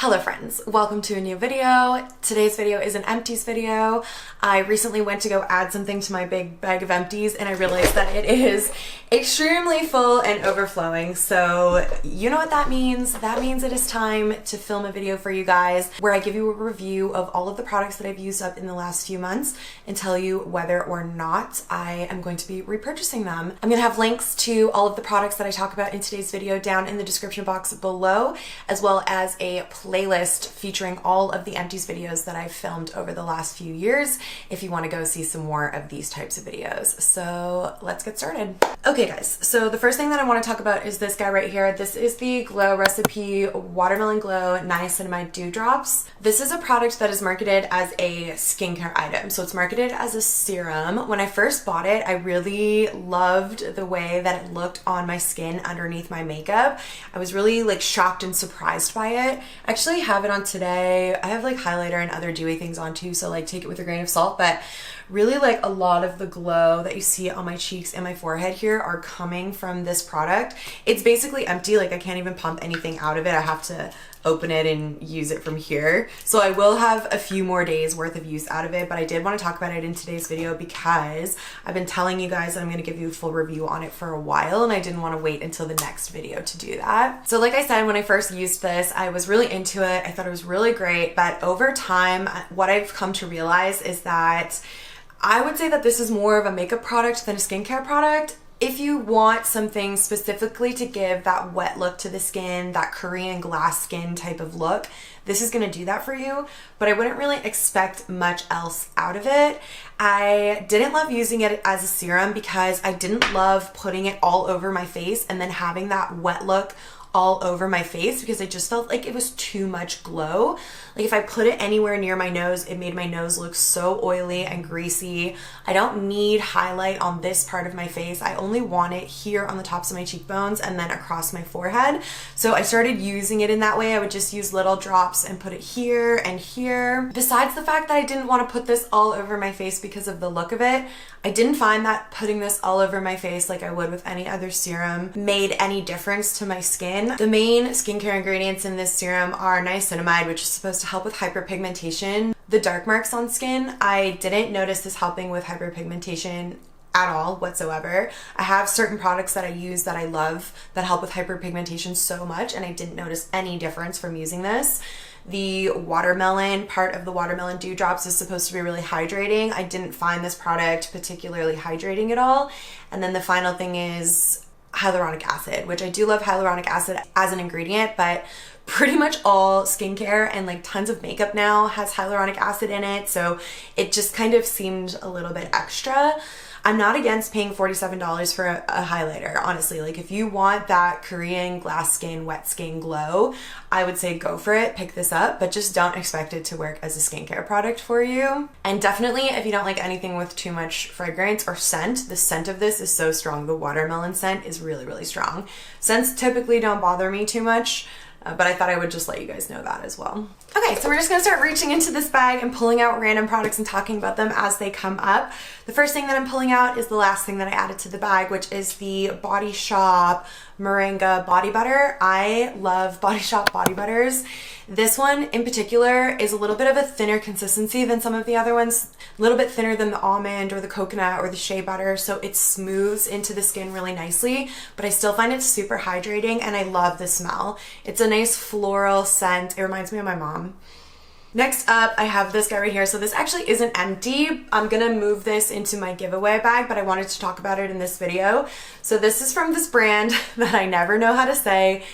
Hello friends, welcome to a new video. Today's video is an empties video. I recently went to go add something to my big bag of empties and I realized that it is extremely full and overflowing. So you know what that means. That means it is time to film a video for you guys where I give you a review of all of the products that I've used up in the last few months and tell you whether or not I am going to be repurchasing them. I'm gonna have links to all of the products that I talk about in today's video down in the description box below, as well as a playlist featuring all of the empties videos that I've filmed over the last few years if you want to go see some more of these types of videos. So let's get started. Okay guys, so the first thing that I want to talk about is this guy right here. This is the Glow Recipe Watermelon Glow Niacinamide Dewdrops. This is a product that is marketed as a skincare item. So it's marketed as a serum. When I first bought it, I really loved the way that it looked on my skin underneath my makeup. I was really like shocked and surprised by it. I actually have it on today. I have like highlighter and other dewy things on too, so like take it with a grain of salt, but really like a lot of the glow that you see on my cheeks and my forehead here are coming from this product. It's basically empty, like I can't even pump anything out of it. I have to open it and use it from here. So I will have a few more days worth of use out of it, but I did want to talk about it in today's video because I've been telling you guys that I'm going to give you a full review on it for a while and I didn't want to wait until the next video to do that. So like I said, when I first used this, I was really into it. I thought it was really great, but over time, what I've come to realize is that I would say that this is more of a makeup product than a skincare product. If you want something specifically to give that wet look to the skin, that Korean glass skin type of look, this is going to do that for you, but I wouldn't really expect much else out of it. I didn't love using it as a serum because I didn't love putting it all over my face and then having that wet look all over my face because I just felt like it was too much glow. Like if I put it anywhere near my nose, it made my nose look so oily and greasy. I don't need highlight on this part of my face. I only want it here on the tops of my cheekbones and then across my forehead. So I started using it in that way. I would just use little drops and put it here and here. Besides the fact that I didn't want to put this all over my face because of the look of it, I didn't find that putting this all over my face like I would with any other serum made any difference to my skin. The main skincare ingredients in this serum are niacinamide, which is supposed to help with hyperpigmentation. The dark marks on skin, I didn't notice this helping with hyperpigmentation at all whatsoever. I have certain products that I use that I love that help with hyperpigmentation so much, and I didn't notice any difference from using this. The watermelon part of the watermelon dewdrops is supposed to be really hydrating. I didn't find this product particularly hydrating at all. And then the final thing is hyaluronic acid, which I do love hyaluronic acid as an ingredient, but pretty much all skincare and like tons of makeup now has hyaluronic acid in it, so it just kind of seemed a little bit extra. I'm not against paying $47 for a highlighter, honestly. Like if you want that Korean glass skin, wet skin glow, I would say go for it, pick this up, but just don't expect it to work as a skincare product for you. And definitely if you don't like anything with too much fragrance or scent, the scent of this is so strong. The watermelon scent is really, really strong. Scents typically don't bother me too much, but I thought I would just let you guys know that as well. Okay, so we're just gonna start reaching into this bag and pulling out random products and talking about them as they come up. The first thing that I'm pulling out is the last thing that I added to the bag, which is the Body Shop Moringa Body Butter. I love Body Shop body butters. This one in particular is a little bit of a thinner consistency than some of the other ones, a little bit thinner than the almond or the coconut or the shea butter, so it smooths into the skin really nicely, but I still find it super hydrating and I love the smell. It's a nice floral scent. It reminds me of my mom. Next up, I have this guy right here. So this actually isn't empty. I'm gonna move this into my giveaway bag, but I wanted to talk about it in this video. So this is from this brand that I never know how to say.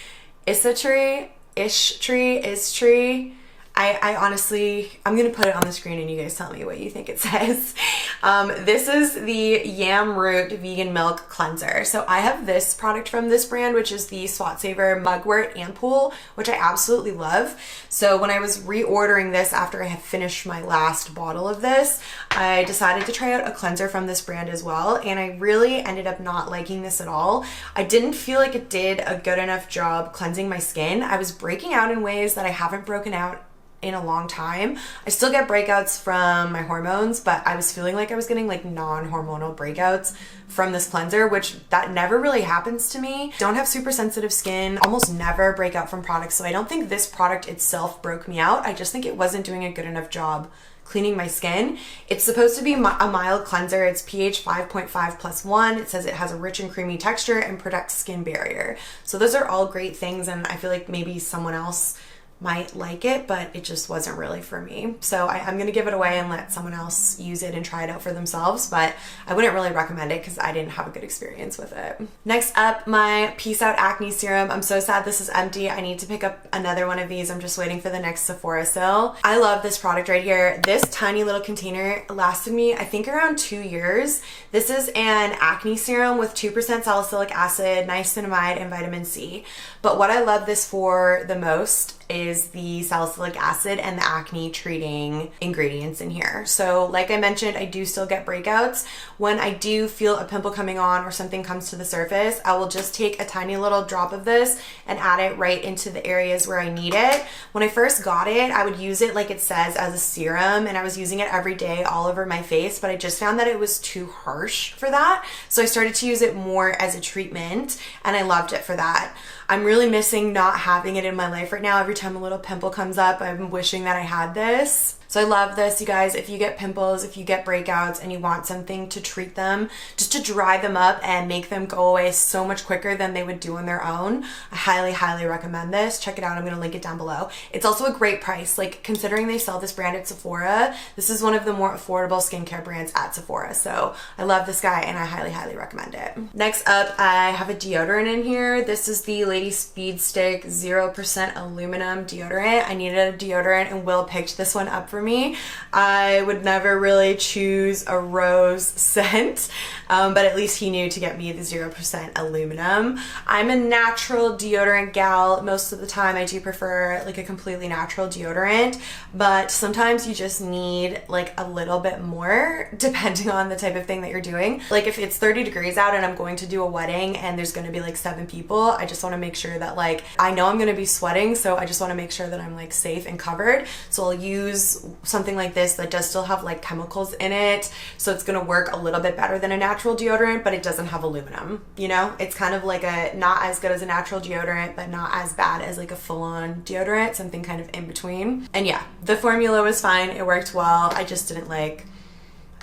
Isha Tree, Ish Tree. I honestly, I'm gonna put it on the screen and you guys tell me what you think it says. This is the Yam Root Vegan Milk Cleanser. So I have this product from this brand, which is the Spot Saver Mugwort Ampoule, which I absolutely love. So when I was reordering this after I had finished my last bottle of this, I decided to try out a cleanser from this brand as well, and I really ended up not liking this at all. I didn't feel like it did a good enough job cleansing my skin. I was breaking out in ways that I haven't broken out in a long time. I still get breakouts from my hormones, but I was feeling like I was getting like non-hormonal breakouts from this cleanser, which that never really happens to me. Don't have super sensitive skin, almost never break out from products, so I don't think this product itself broke me out. I just think it wasn't doing a good enough job cleaning my skin. It's supposed to be a mild cleanser. It's pH 5.5 plus 1. It says it has a rich and creamy texture and protects skin barrier. So those are all great things, and I feel like maybe someone else might like it, but it just wasn't really for me. So I'm gonna give it away and let someone else use it and try it out for themselves, but I wouldn't really recommend it because I didn't have a good experience with it. Next up, my Peace Out Acne Serum. I'm so sad this is empty. I need to pick up another one of these. I'm just waiting for the next Sephora sale. I love this product right here. This tiny little container lasted me, I think, around 2 years. This is an acne serum with 2% salicylic acid, niacinamide, and vitamin C. But what I love this for the most is the salicylic acid and the acne treating ingredients in here. So like I mentioned, I do still get breakouts. When I do feel a pimple coming on or something comes to the surface, I will just take a tiny little drop of this and add it right into the areas where I need it. When I first got it, I would use it like it says as a serum, and I was using it every day all over my face, but I just found that it was too harsh for that. So I started to use it more as a treatment, and I loved it for that. I'm really missing not having it in my life right now. Every time a little pimple comes up, I'm wishing that I had this. So I love this, you guys. If you get pimples, if you get breakouts and you want something to treat them, just to dry them up and make them go away so much quicker than they would do on their own, I highly, highly recommend this. Check it out. I'm gonna link it down below. It's also a great price. Like, considering they sell this brand at Sephora, this is one of the more affordable skincare brands at Sephora. So I love this guy and I highly, highly recommend it. Next up, I have a deodorant in here. This is the Lady Speed Stick 0% aluminum deodorant. I needed a deodorant and Will picked this one up for me. I would never really choose a rose scent, but at least he knew to get me the 0% aluminum. I'm a natural deodorant gal. Most of the time I do prefer like a completely natural deodorant, but sometimes you just need like a little bit more depending on the type of thing that you're doing. Like if it's 30 degrees out and I'm going to do a wedding and there's going to be like 7 people, I just want to make sure that, like, I know I'm going to be sweating, so I just want to make sure that I'm like safe and covered. So I'll use something like this that does still have like chemicals in it, so it's going to work a little bit better than a natural deodorant, but it doesn't have aluminum, you know? It's kind of like a not as good as a natural deodorant, but not as bad as like a full-on deodorant, something kind of in between. And yeah, the formula was fine. It worked well. I just didn't like,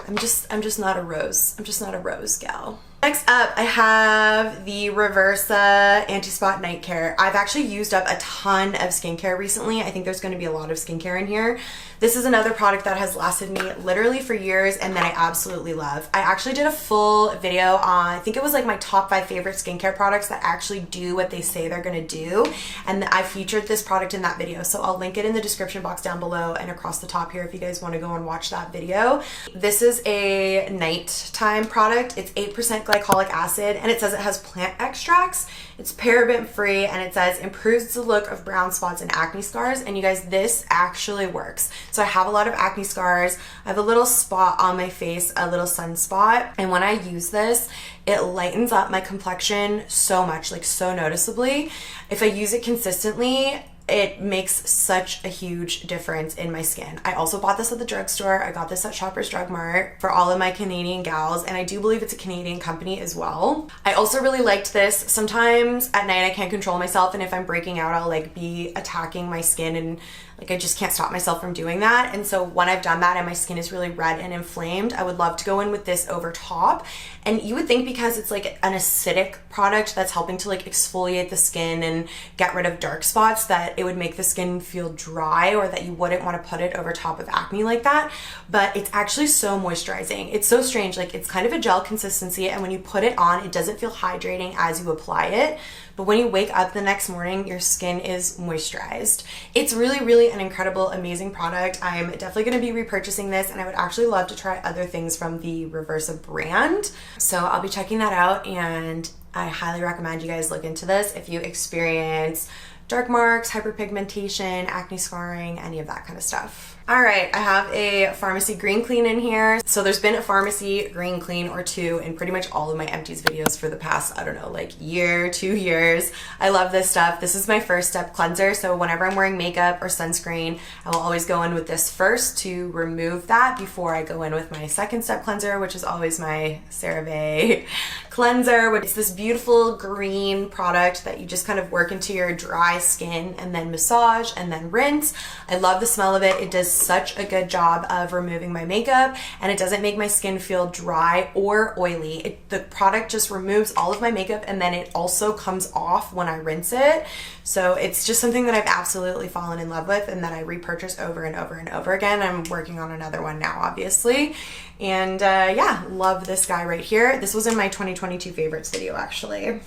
I'm just not a rose. I'm just not a rose gal. Next up, I have the Reversa Anti-Spot Night Care. I've actually used up a ton of skincare recently. I think there's going to be a lot of skincare in here. This is another product that has lasted me literally for years and that I absolutely love. I actually did a full video on, I think it was like my top 5 favorite skincare products that actually do what they say they're going to do. And I featured this product in that video. So I'll link it in the description box down below and across the top here if you guys want to go and watch that video. This is a nighttime product. It's 8% glycolic acid and it says it has plant extracts. It's paraben free and it says improves the look of brown spots and acne scars. And you guys, this actually works. So I have a lot of acne scars. I have a little spot on my face, a little sunspot. And when I use this, it lightens up my complexion so much, like so noticeably. If I use it consistently, it makes such a huge difference in my skin. I also bought this at the drugstore. I got this at Shoppers Drug Mart for all of my Canadian gals, and I do believe it's a Canadian company as well. I also really liked this. Sometimes at night I can't control myself, and if I'm breaking out, I'll like be attacking my skin and like I just can't stop myself from doing that. And so when I've done that and my skin is really red and inflamed, I would love to go in with this over top. And you would think because it's like an acidic product that's helping to like exfoliate the skin and get rid of dark spots that it would make the skin feel dry, or that you wouldn't want to put it over top of acne like that. But it's actually so moisturizing. It's so strange. Like it's kind of a gel consistency, and when you put it on, it doesn't feel hydrating as you apply it. But when you wake up the next morning, your skin is moisturized. It's really, really an incredible, amazing product. I'm definitely going to be repurchasing this, and I would actually love to try other things from the Reversa brand. So I'll be checking that out, and I highly recommend you guys look into this if you experience dark marks, hyperpigmentation, acne scarring, any of that kind of stuff. All right, I have a pharmacy green clean in here. So there's been a pharmacy green clean or two in pretty much all of my empties videos for the past, I don't know, like year, 2 years. I love this stuff. This is my first step cleanser. So whenever I'm wearing makeup or sunscreen, I will always go in with this first to remove that before I go in with my second step cleanser, which is always my CeraVe cleanser. It's this beautiful green product that you just kind of work into your dry skin and then massage and then rinse. I love the smell of it. It does such a good job of removing my makeup, and it doesn't make my skin feel dry or oily. The product just removes all of my makeup, and then it also comes off when I rinse it. So it's just something that I've absolutely fallen in love with and that I repurchase over and over and over again. I'm working on another one now, obviously. And yeah, love this guy right here. This was in my 2022 favorites video, actually.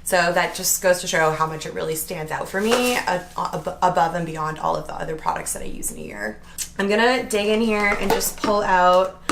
So that just goes to show how much it really stands out for me above and beyond all of the other products that I use in a year. I'm gonna dig in here and just pull out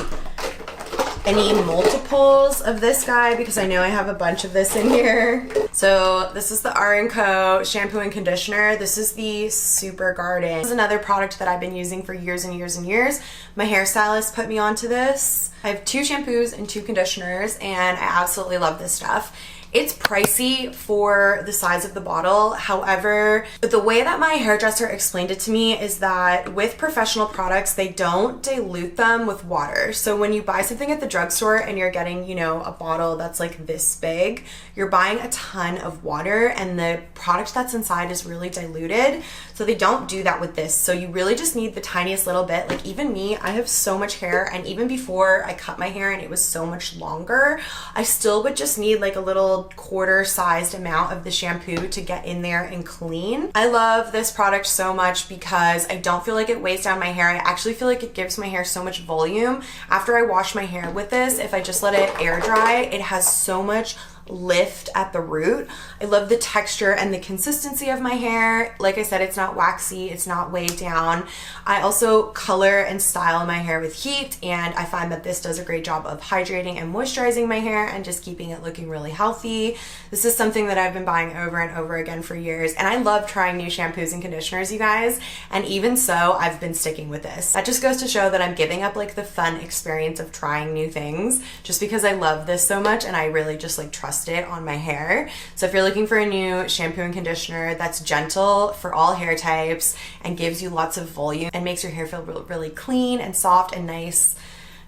any multiples of this guy because I know I have a bunch of this in here. So this is the R & Co shampoo and conditioner. This is the Super Garden. This is another product that I've been using for years and years and years. My hairstylist put me onto this. I have 2 shampoos and 2 conditioners, and I absolutely love this stuff. It's pricey for the size of the bottle. However, the way that my hairdresser explained it to me is that with professional products, they don't dilute them with water. So when you buy something at the drugstore and you're getting, you know, a bottle that's like this big, you're buying a ton of water and the product that's inside is really diluted. So they don't do that with this. So you really just need the tiniest little bit. Like even me, I have so much hair, and even before I cut my hair and it was so much longer, I still would just need like a little quarter-sized amount of the shampoo to get in there and clean. I love this product so much because I don't feel like it weighs down my hair. I actually feel like it gives my hair so much volume. After I wash my hair with this, if I just let it air dry, it has so much lift at the root. I love the texture and the consistency of my hair. Like I said, it's not waxy, it's not weighed down. I also color and style my hair with heat, and I find that this does a great job of hydrating and moisturizing my hair and just keeping it looking really healthy. This is something that I've been buying over and over again for years, and I love trying new shampoos and conditioners, you guys, and even so, I've been sticking with this. That just goes to show that I'm giving up like the fun experience of trying new things just because I love this so much and I really just like trust it on my hair. So if you're looking for a new shampoo and conditioner that's gentle for all hair types and gives you lots of volume and makes your hair feel really clean and soft and nice,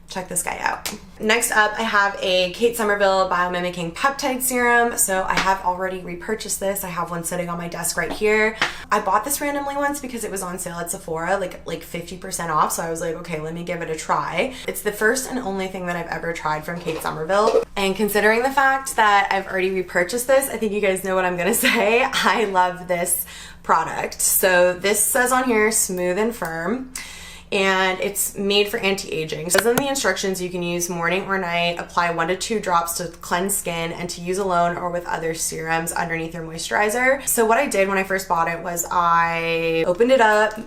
check this guy out. Next up, I have a Kate Somerville Biomimicking Peptide Serum. So I have already repurchased this. I have one sitting on my desk right here. I bought this randomly once because it was on sale at Sephora, like 50% off. So I was like, okay, let me give it a try. It's the first and only thing that I've ever tried from Kate Somerville. And considering the fact that I've already repurchased this, I think you guys know what I'm gonna say. I love this product. So this says on here, smooth and firm, and it's made for anti-aging. So in the instructions, you can use morning or night, apply 1 to 2 drops to cleanse skin, and to use alone or with other serums underneath your moisturizer. So what I did when I first bought it was I opened it up,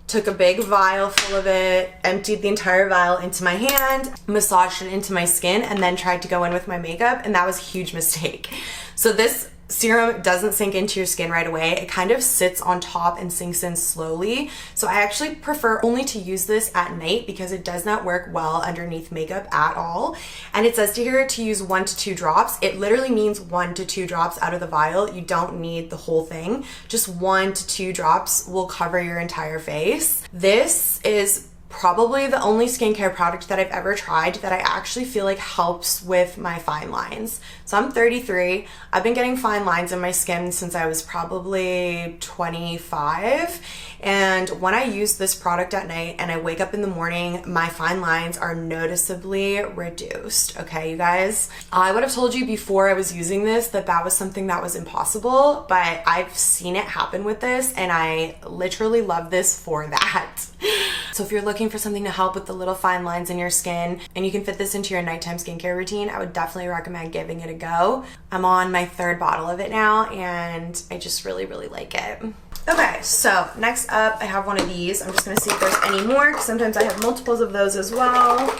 took a big vial full of it, emptied the entire vial into my hand, massaged it into my skin, and then tried to go in with my makeup, and that was a huge mistake. So this serum doesn't sink into your skin right away. It kind of sits on top and sinks in slowly. So I actually prefer only to use this at night because it does not work well underneath makeup at all. And it says here to use 1 to 2 drops. It literally means 1 to 2 drops out of the vial. You don't need the whole thing. Just 1 to 2 drops will cover your entire face. This is probably the only skincare product that I've ever tried that I actually feel like helps with my fine lines. So I'm 33. I've been getting fine lines in my skin since I was probably 25. And when I use this product at night and I wake up in the morning, my fine lines are noticeably reduced. Okay, you guys? I would have told you before I was using this that that was something that was impossible, but I've seen it happen with this and I literally love this for that. So if you're looking for something to help with the little fine lines in your skin and you can fit this into your nighttime skincare routine, I would definitely recommend giving it a go. I'm on my 3rd bottle of it now and I just really like it. Okay, so next up I have one of these. I'm just gonna see if there's any more because sometimes I have multiples of those as well.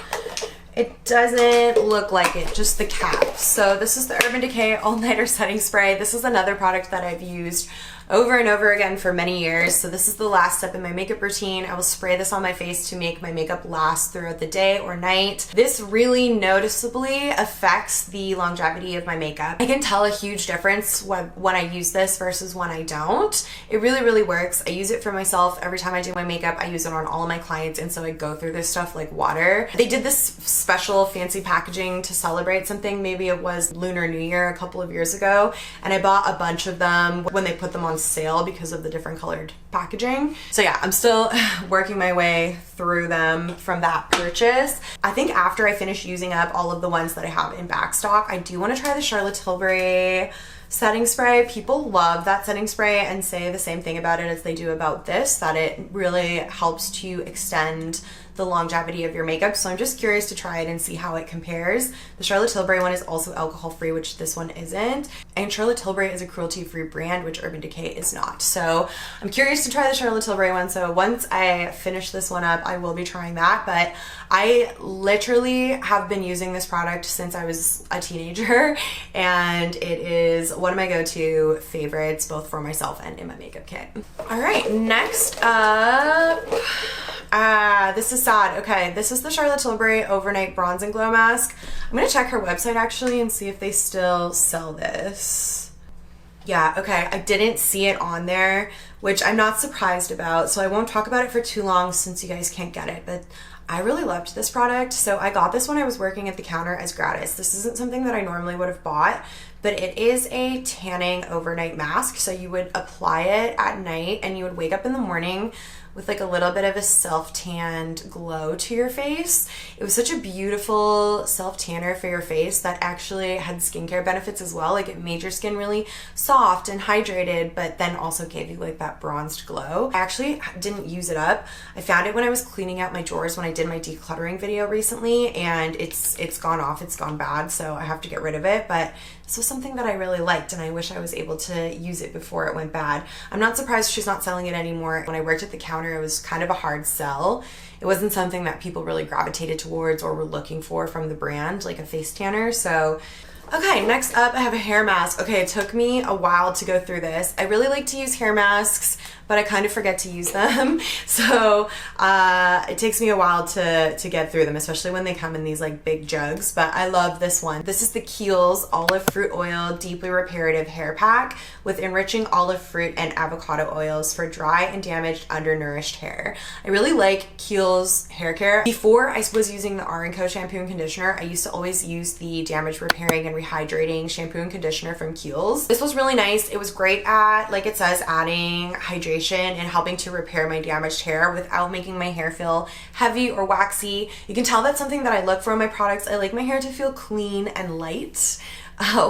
It doesn't look like it, just the cap. So this is the Urban Decay All Nighter Setting Spray. This is another product that I've used over and over again for many years. So this is the last step in my makeup routine. I will spray this on my face to make my makeup last throughout the day or night. This really noticeably affects the longevity of my makeup. I can tell a huge difference when I use this versus when I don't. It really, really works. I use it for myself every time I do my makeup. I use it on all of my clients, and so I go through this stuff like water. They did this special fancy packaging to celebrate something. Maybe it was Lunar New Year a couple of years ago, and I bought a bunch of them when they put them on sale because of the different colored packaging. So yeah, I'm still working my way through them from that purchase. I think after I finish using up all of the ones that I have in backstock, I do want to try the Charlotte Tilbury setting spray. People love that setting spray and say the same thing about it as they do about this, that it really helps to extend the longevity of your makeup. So I'm just curious to try it and see how it compares. The Charlotte Tilbury one is also alcohol free, which this one isn't. And Charlotte Tilbury is a cruelty free brand, which Urban Decay is not. So I'm curious to try the Charlotte Tilbury one. So once I finish this one up, I will be trying that. But I literally have been using this product since I was a teenager, and it is one of my go-to favorites, both for myself and in my makeup kit. All right, next up, this is sad. Okay, this is the Charlotte Tilbury Overnight Bronze and Glow Mask. I'm gonna check her website actually and see if they still sell this. Yeah, okay, I didn't see it on there, which I'm not surprised about, so I won't talk about it for too long since you guys can't get it, but I really loved this product. So I got this when I was working at the counter as gratis. This isn't something that I normally would have bought, but it is a tanning overnight mask. So you would apply it at night and you would wake up in the morning with like a little bit of a self-tanned glow to your face. It was such a beautiful self-tanner for your face that actually had skincare benefits as well. Like it made your skin really soft and hydrated, but then also gave you like that bronzed glow. I actually didn't use it up. I found it when I was cleaning out my drawers when I did my decluttering video recently, and it's gone off, it's gone bad, so I have to get rid of it. But this was something that I really liked, and I wish I was able to use it before it went bad. I'm not surprised she's not selling it anymore. When I worked at the counter, it was kind of a hard sell. It wasn't something that people really gravitated towards or were looking for from the brand, like a face tanner. So okay, next up I have a hair mask. Okay, it took me a while to go through this. I really like to use hair masks, but I kind of forget to use them. So it takes me a while to get through them, especially when they come in these like big jugs, but I love this one. This is the Kiehls Olive Fruit Oil Deeply Reparative Hair Pack with enriching olive fruit and avocado oils for dry and damaged undernourished hair. I really like Kiehls hair care. Before I was using the R & Co shampoo and conditioner, I used to always use the damage repairing and rehydrating shampoo and conditioner from Kiehls. This was really nice. It was great at, like it says, adding hydration and helping to repair my damaged hair without making my hair feel heavy or waxy. You can tell that's something that I look for in my products. I like my hair to feel clean and light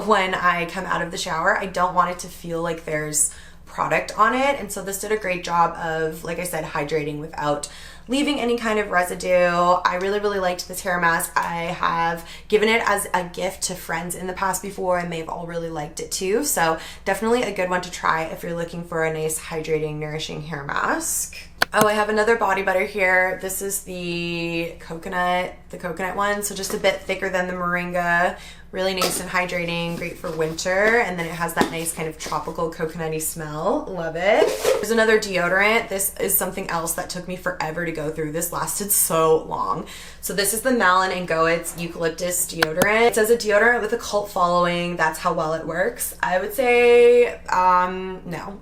when I come out of the shower. I don't want it to feel like there's product on it, and so this did a great job of, like I said, hydrating without leaving any kind of residue. I really, really liked this hair mask. I have given it as a gift to friends in the past before, and they've all really liked it too. So definitely a good one to try if you're looking for a nice, hydrating, nourishing hair mask. Oh, I have another body butter here. This is the coconut one, so just a bit thicker than the moringa. Really nice and hydrating, great for winter, and then it has that nice kind of tropical coconutty smell. Love it. There's another deodorant. This is something else that took me forever to go through. This lasted so long. So this is the Malin and Goetz Eucalyptus deodorant. It says a deodorant with a cult following. That's how well it works. I would say no.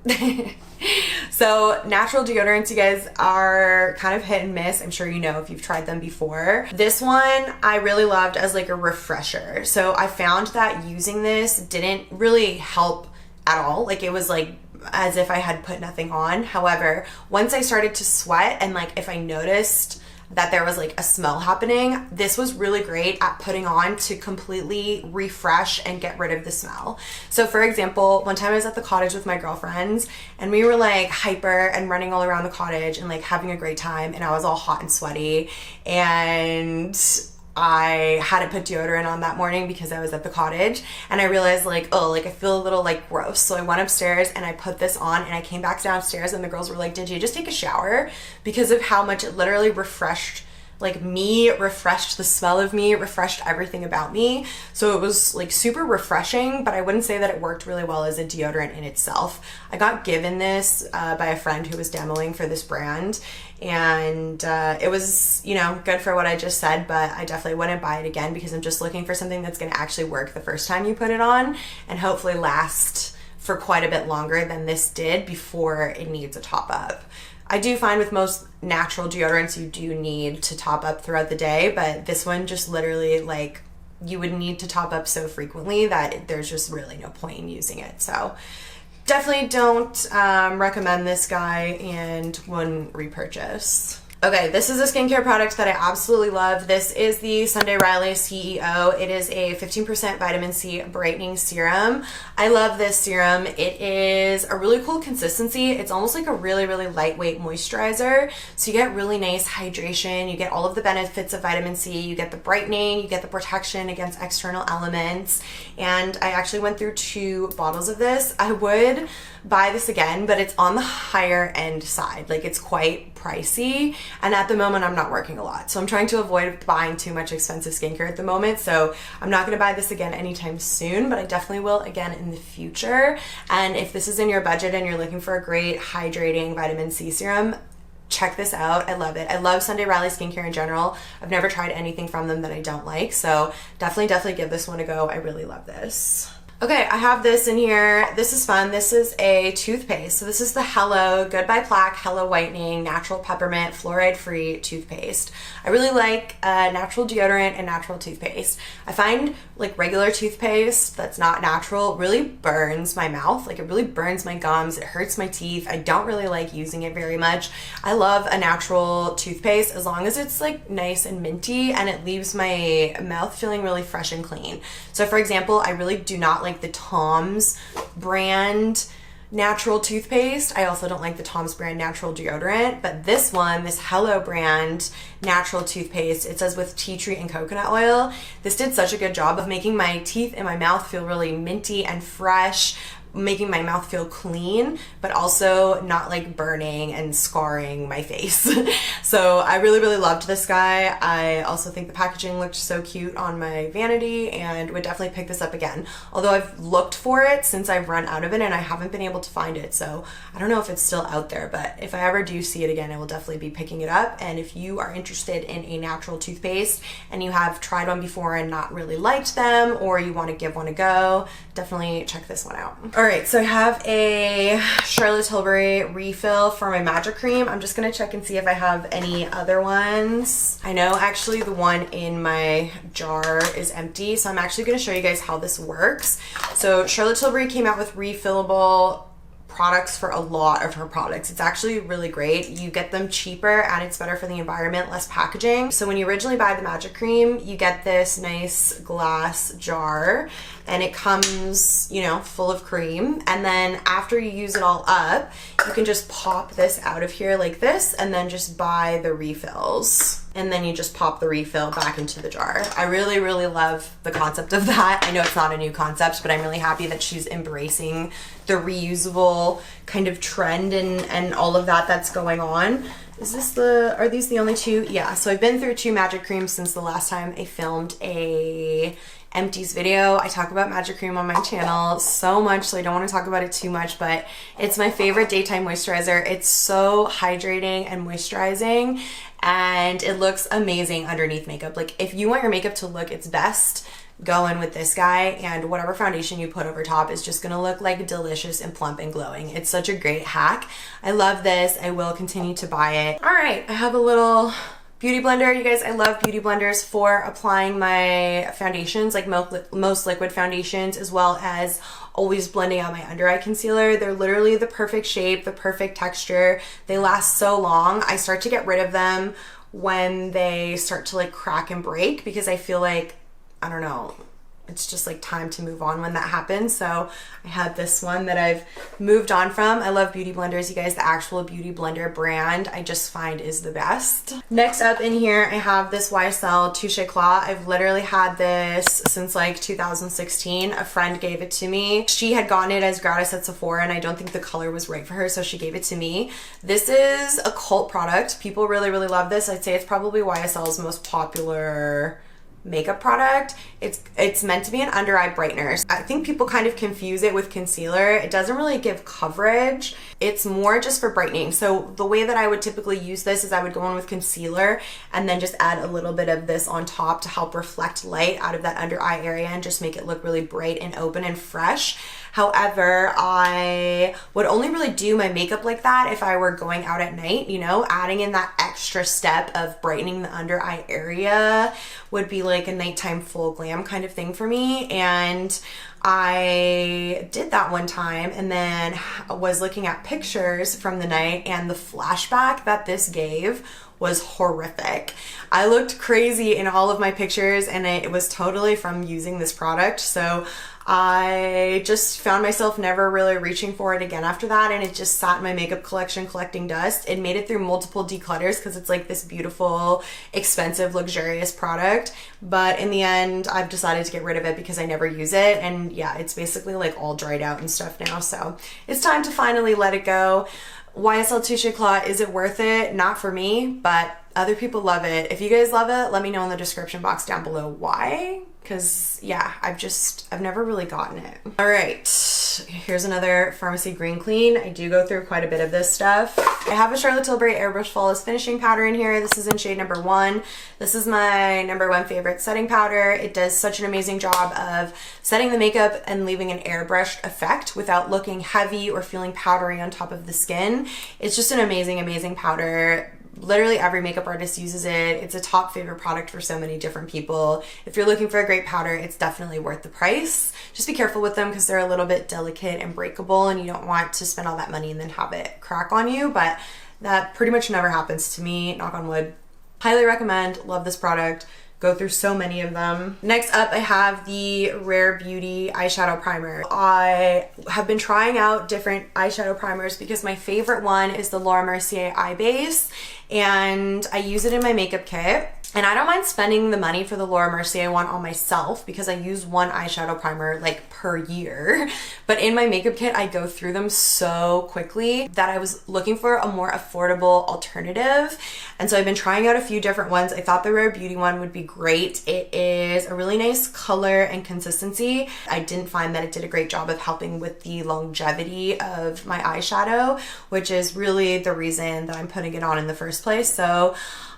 So natural deodorants, you guys, are kind of hit and miss. I'm sure you know if you've tried them before. This one I really loved as like a refresher. So I found that using this didn't really help at all. Like it was like as if I had put nothing on. However, once I started to sweat and like if I noticed that there was like a smell happening, this was really great at putting on to completely refresh and get rid of the smell. So for example, one time I was at the cottage with my girlfriends and we were like hyper and running all around the cottage and like having a great time, and I was all hot and sweaty, and I hadn't put deodorant on that morning because I was at the cottage, and I realized like, oh, like I feel a little like gross. So I went upstairs and I put this on, and I came back downstairs and the girls were like, did you just take a shower? Because of how much it literally refreshed like me, refreshed the smell of me, refreshed everything about me. So it was like super refreshing, but I wouldn't say that it worked really well as a deodorant in itself. I got given this by a friend who was demoing for this brand, and it was, you know, good for what I just said, but I definitely wouldn't buy it again because I'm just looking for something that's going to actually work the first time you put it on and hopefully last for quite a bit longer than this did before it needs a top up. I do find with most natural deodorants you do need to top up throughout the day, but this one just literally, like, you would need to top up so frequently that there's just really no point in using it. So definitely don't recommend this guy and wouldn't repurchase. Okay, this is a skincare product that I absolutely love. This is the Sunday Riley CEO. It is a 15% vitamin C brightening serum. I love this serum. It is a really cool consistency. It's almost like a really, really lightweight moisturizer. So you get really nice hydration. You get all of the benefits of vitamin C. You get the brightening. You get the protection against external elements. And I actually went through 2 bottles of this. I would buy this again, but it's on the higher end side. Like, it's quite pricey, and at the moment I'm not working a lot, so I'm trying to avoid buying too much expensive skincare at the moment, so I'm not going to buy this again anytime soon, but I definitely will again in the future. And if this is in your budget and you're looking for a great hydrating vitamin C serum, check this out. I love it. I love Sunday Riley skincare in general. I've never tried anything from them that I don't like, so definitely give this one a go. I really love this. Okay, I have this in here. This is fun. This is a toothpaste. So this is the Hello Goodbye Plaque Hello Whitening Natural Peppermint Fluoride Free Toothpaste. I really like natural deodorant and natural toothpaste. I find like regular toothpaste that's not natural really burns my mouth. Like, it really burns my gums. It hurts my teeth. I don't really like using it very much. I love a natural toothpaste as long as it's like nice and minty and it leaves my mouth feeling really fresh and clean. So for example, I really do not like the Tom's brand natural toothpaste. I also don't like the Tom's brand natural deodorant, but this one, this Hello brand natural toothpaste, it says with tea tree and coconut oil. This did such a good job of making my teeth and my mouth feel really minty and fresh, making my mouth feel clean, but also not like burning and scarring my face. So I really loved this guy. I also think the packaging looked so cute on my vanity and would definitely pick this up again. Although I've looked for it since I've run out of it and I haven't been able to find it. So I don't know if it's still out there, but if I ever do see it again, I will definitely be picking it up. And if you are interested in a natural toothpaste and you have tried one before and not really liked them, or you want to give one a go, definitely check this one out. All right, so I have a Charlotte Tilbury refill for my magic cream. I'm just gonna check and see if I have any other ones. I know actually the one in my jar is empty, so I'm actually gonna show you guys how this works. So Charlotte Tilbury came out with refillable products for a lot of her products. It's actually really great. You get them cheaper and it's better for the environment, less packaging. So when you originally buy the magic cream, you get this nice glass jar and it comes, you know, full of cream. And then after you use it all up, you can just pop this out of here like this and then just buy the refills. And then you just pop the refill back into the jar. I really love the concept of that. I know it's not a new concept, but I'm really happy that she's embracing the reusable kind of trend and all of that that's going on. Are these the only 2? Yeah, so I've been through 2 magic creams since the last time I filmed a Empties video. I talk about magic cream on my channel so much, so I don't want to talk about it too much, but it's my favorite daytime moisturizer. It's so hydrating and moisturizing, and it looks amazing underneath makeup. Like, if you want your makeup to look its best, go in with this guy, and whatever foundation you put over top is just gonna look like delicious and plump and glowing. It's such a great hack. I love this. I will continue to buy it. All right, I have a little beauty blender. You guys, I love beauty blenders for applying my foundations, like most liquid foundations, as well as always blending out my under eye concealer. They're literally the perfect shape, the perfect texture. They last so long. I start to get rid of them when they start to like crack and break because I feel like, I don't know, it's just like time to move on when that happens. So I have this one that I've moved on from. I love beauty blenders, you guys. The actual beauty blender brand I just find is the best. Next up in here, I have this YSL Touche Éclat. I've literally had this since like 2016. A friend gave it to me. She had gotten it as gratis at Sephora and I don't think the color was right for her, so she gave it to me. This is a cult product. People really, really love this. I'd say it's probably YSL's most popular makeup product. It's meant to be an under eye brightener. I think people kind of confuse it with concealer. It doesn't really give coverage. It's more just for brightening. So the way that I would typically use this is I would go in with concealer and then just add a little bit of this on top to help reflect light out of that under eye area and just make it look really bright and open and fresh. However, I would only really do my makeup like that if I were going out at night, you know. Adding in that extra step of brightening the under eye area would be like a nighttime full glam kind of thing for me. And I did that one time and then was looking at pictures from the night, and the flashback that this gave was horrific. I looked crazy in all of my pictures and it was totally from using this product. So I just found myself never really reaching for it again after that, and it just sat in my makeup collection collecting dust. It made it through multiple declutters because it's like this beautiful, expensive, luxurious product, but in the end I've decided to get rid of it because I never use it, and yeah, it's basically like all dried out and stuff now, so it's time to finally let it go. YSL Touche Éclat, is it worth it? Not for me, but other people love it. If you guys love it, let me know in the description box down below why. Because yeah, I've never really gotten it. All right, here's another Pharmacy Green Clean. I do go through quite a bit of this stuff. I have a Charlotte Tilbury Airbrush Flawless Finishing Powder in here. This is in shade number 1. This is my number 1 favorite setting powder. It does such an amazing job of setting the makeup and leaving an airbrushed effect without looking heavy or feeling powdery on top of the skin. It's just an amazing, amazing powder. Literally every makeup artist uses it. It's a top favorite product for so many different people. If you're looking for a great powder, it's definitely worth the price. Just be careful with them because they're a little bit delicate and breakable, and you don't want to spend all that money and then have it crack on you, but that pretty much never happens to me, knock on wood. Highly recommend, love this product. Go through so many of them. Next up, I have the Rare Beauty eyeshadow primer. I have been trying out different eyeshadow primers because my favorite one is the Laura Mercier Eye Base, and I use it in my makeup kit. And I don't mind spending the money for the Laura Mercier one on myself because I use one eyeshadow primer like per year. But in my makeup kit, I go through them so quickly that I was looking for a more affordable alternative. And so I've been trying out a few different ones. I thought the Rare Beauty one would be great. It is a really nice color and consistency. I didn't find that it did a great job of helping with the longevity of my eyeshadow, which is really the reason that I'm putting it on in the first place. So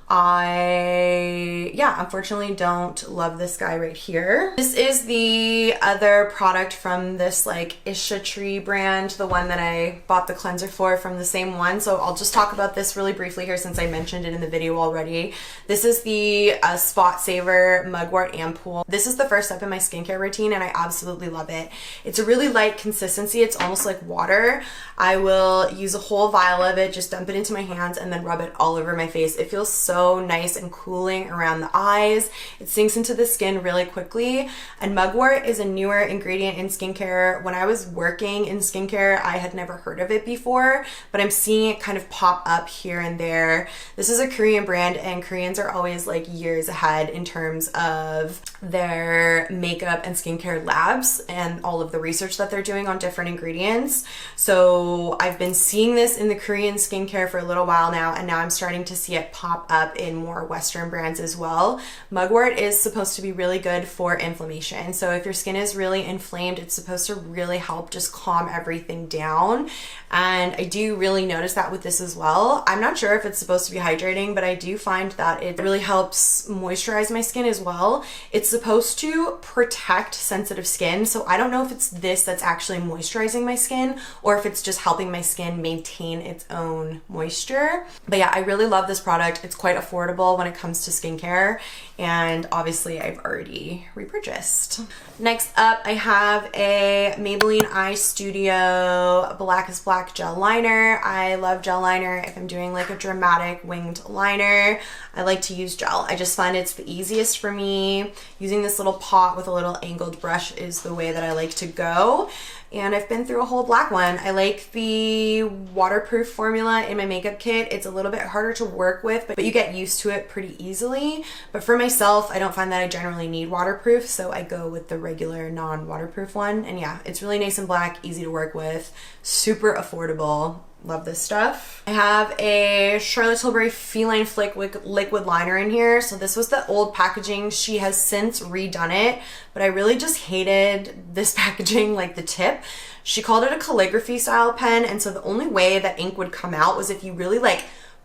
I unfortunately don't love this guy right here. This is the other product from this like Isha Tree brand, the one that I bought the cleanser for from the same one. So I'll just talk about this really briefly here since I mentioned it in the video already. This is the Spot Saver Mugwort Ampoule. This is the first step in my skincare routine and I absolutely love it. It's a really light consistency. It's almost like water. I will use a whole vial of it, just dump it into my hands and then rub it all over my face. It feels so nice and cooling around the eyes. It sinks into the skin really quickly. And mugwort is a newer ingredient in skincare. When I was working in skincare, I had never heard of it before, but I'm seeing it kind of pop up here and there. This is a Korean brand and Koreans are always like years ahead in terms of their makeup and skincare labs and all of the research that they're doing on different ingredients. So I've been seeing this in the Korean skincare for a little while now, and now I'm starting to see it pop up in more Western brands as well. Mugwort is supposed to be really good for inflammation. So if your skin is really inflamed, it's supposed to really help just calm everything down. And I do really notice that with this as well. I'm not sure if it's supposed to be hydrating, but I do find that it really helps moisturize my skin as well. It's supposed to protect sensitive skin. So I don't know if it's this that's actually moisturizing my skin or if it's just helping my skin maintain its own moisture. But yeah, I really love this product. It's quite quite affordable when it comes to skincare, and obviously I've already repurchased. Next up, I have a Maybelline Eye Studio Black is Black gel liner. I love gel liner if I'm doing like a dramatic winged liner. I like to use gel. I just find it's the easiest for me. Using this little pot with a little angled brush is the way that I like to go. And I've been through a whole black one. I like the waterproof formula in my makeup kit. It's a little bit harder to work with, but you get used to it pretty easily. But for myself, I don't find that I generally need waterproof, so I go with the regular non-waterproof one. And yeah, it's really nice and black, easy to work with, super affordable. Love this stuff. I have a Charlotte Tilbury Feline Flick liquid liner in here. So this was the old packaging. She has since redone it, but I really just hated this packaging, like the tip. She called it a calligraphy style pen, and so the only way that ink would come out was if you really like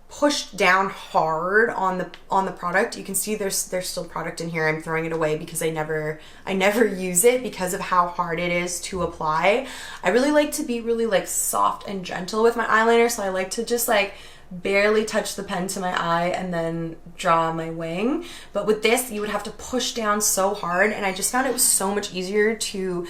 pushed down hard on the product. You can see there's still product in here. I'm throwing it away because I never use it because of how hard it is to apply. I really like to be really like soft and gentle with my eyeliner, so I like to just like barely touch the pen to my eye and then draw my wing. But with this, you would have to push down so hard, and I just found it was so much easier to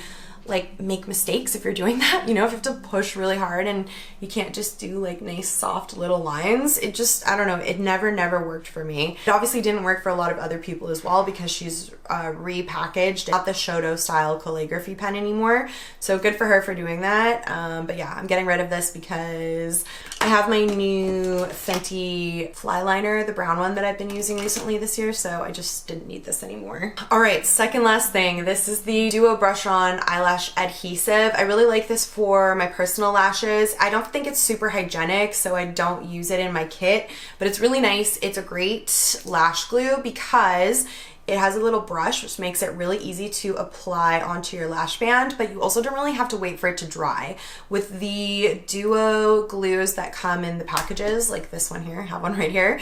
like make mistakes if you're doing that, you know, if you have to push really hard and you can't just do like nice soft little lines. It just, I don't know, it never worked for me. It obviously didn't work for a lot of other people as well because she's repackaged, not the Shoto style calligraphy pen anymore, so good for her for doing that. But yeah, I'm getting rid of this because I have my new Fenty fly liner, the brown one that I've been using recently this year, so I just didn't need this anymore. All right, second last thing, this is the Duo Brush On eyelash adhesive. I really like this for my personal lashes. I don't think it's super hygienic, so I don't use it in my kit, but it's really nice. It's a great lash glue because it has a little brush, which makes it really easy to apply onto your lash band, but you also don't really have to wait for it to dry. With the Duo glues that come in the packages, like this one here, I have one right here,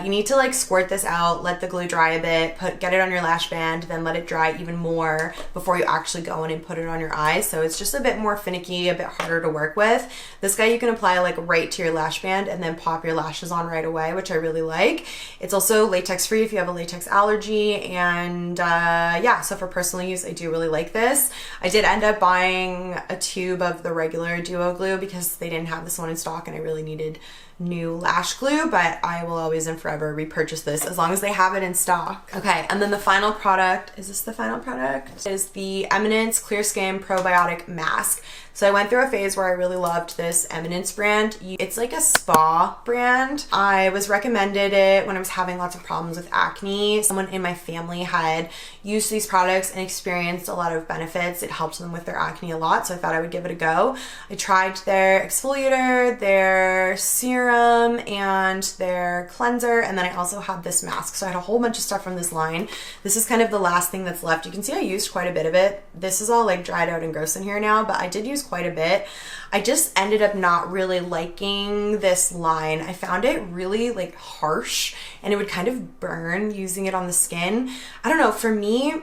you need to like squirt this out, let the glue dry a bit, get it on your lash band, then let it dry even more before you actually go in and put it on your eyes. So it's just a bit more finicky, a bit harder to work with. This guy you can apply like right to your lash band and then pop your lashes on right away, which I really like. It's also latex free if you have a latex allergy. And yeah, so for personal use, I do really like this. I did end up buying a tube of the regular Duo glue because they didn't have this one in stock and I really needed new lash glue, but I will always and forever repurchase this as long as they have it in stock. Okay, and then the final product, is this the final product? Is the Eminence Clear Skin Probiotic Mask. So I went through a phase where I really loved this Eminence brand. It's like a spa brand. I was recommended it when I was having lots of problems with acne. Someone in my family had used these products and experienced a lot of benefits. It helped them with their acne a lot, so I thought I would give it a go. I tried their exfoliator, their serum, and their cleanser, and then I also had this mask. So I had a whole bunch of stuff from this line. This is kind of the last thing that's left. You can see I used quite a bit of it. This is all like dried out and gross in here now, but I did use quite a bit. I just ended up not really liking this line. I found it really like harsh and it would kind of burn using it on the skin. I don't know, for me,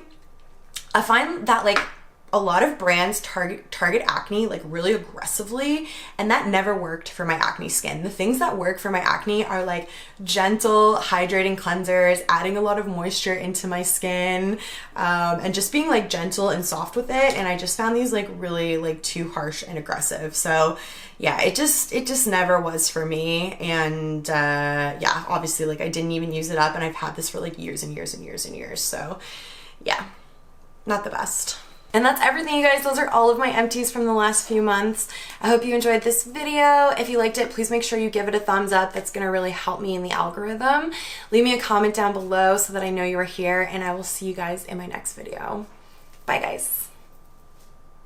I find that like a lot of brands target acne like really aggressively, and that never worked for my acne skin. The things that work for my acne are like gentle hydrating cleansers, adding a lot of moisture into my skin, and just being like gentle and soft with it. And I just found these like really like too harsh and aggressive. So yeah, it just never was for me. And yeah, obviously like I didn't even use it up, and I've had this for like years and years and years and years. So yeah, not the best. And that's everything, you guys. Those are all of my empties from the last few months. I hope you enjoyed this video. If you liked it, please make sure you give it a thumbs up. That's gonna really help me in the algorithm. Leave me a comment down below so that I know you are here, and I will see you guys in my next video. Bye, guys.